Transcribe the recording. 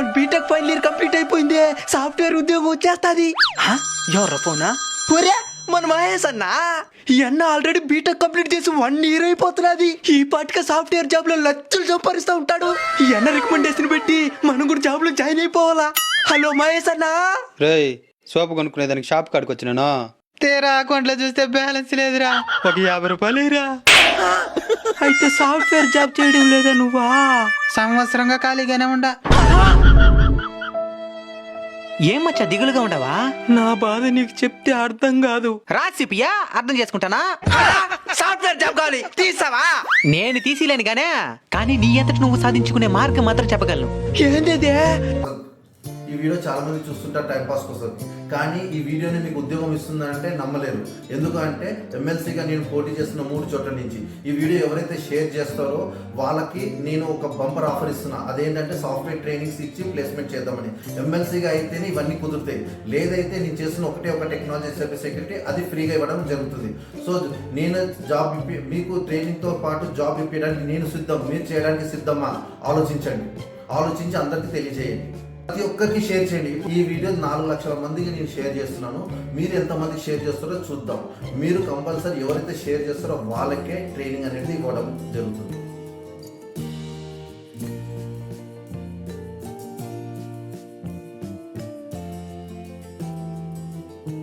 మన BTech final year complete అయిపోయింది, software ఉద్యోగం వచ్చేస్తాది. ఎవరు ఫోనా? ఒరే మన మహేష్ అన్న. ఈ అన్న ఆల్రెడీ బీటెక్ కంప్లీట్ చేసి 1 year అయిపోతున్నది. ఈ పాటిగా సాఫ్ట్వేర్ జాబ్ లో లక్షలు సంపాదిస్తూ ఉంటాడు. ఈ అన్న రికమెండేషన్ పెట్టి మనం కూడా జాబ్ లో జాయిన్ అయిపోవాలా. హలో మహేష్ అన్న. రేయ్ సోపు కొనుక్కునేదానికి షాప్ కాడికి వచ్చినాను. తేరా అకౌంట్లో చూస్తే బ్యాలెన్స్ లేదురా, ఒక 50 రూపాయలేరా. అయితే సాఫ్ట్వేర్ జాబ్ చేయడం లేదా నువ్వా? సంవత్సరంగా ఖాళీగానే ఉండా. ఏమచ్చా దిగులుగా ఉండవా? నా బాధ నీకు చెప్తే అర్థం కాదు. రాసిపియా అర్థం చేసుకుంటానా? సాఫ్ట్వేర్ జాబ్ కావాలి, తీసావా? నేను తీసిలేను కానీ నీ అంతటి నువ్వు సాధించుకునే మార్గం మాత్రం చెప్పగలను. ఏంది? ఈ వీడియో చాలా మంది చూస్తుంటారు టైం పాస్ కోసం, కానీ ఈ వీడియోని మీకు ఉద్యోగం ఇస్తుందంటే నమ్మలేరు. ఎందుకంటే ఎమ్మెల్సీగా నేను పోటీ చేస్తున్న 3 చోట్ల నుంచి ఈ వీడియో ఎవరైతే షేర్ చేస్తారో వాళ్ళకి నేను ఒక బంపర్ ఆఫర్ ఇస్తున్నా. అదేంటంటే సాఫ్ట్వేర్ ట్రైనింగ్స్ ఇచ్చి ప్లేస్మెంట్ చేద్దామని. ఎమ్మెల్సీగా అయితేనే ఇవన్నీ కుదురుతాయి, లేదైతే నేను చేస్తున్న ఒక టెక్నాలజీ సర్వీస్ సెక్రటరీ అది ఫ్రీగా ఇవ్వడం జరుగుతుంది. సో నేను జాబ్ మీకు ట్రైనింగ్తో పాటు జాబ్ ఇప్పించడానికి నేను సిద్ధం, మీరు చేయడానికి సిద్ధమా? ఆలోచించి అందరికీ తెలియజేయండి. ప్రతి ఒక్కరికి షేర్ చేయండి. ఈ వీడియో 4 లక్షల మందికి నేను షేర్ చేస్తున్నాను. మీరు ఎంతమందికి షేర్ చేస్తారో చూద్దాం. మీరు కంపల్సరీ ఎవరైతే షేర్ చేస్తారో వాళ్ళకే ట్రైనింగ్ అనేది ఇవ్వడం జరుగుతుంది.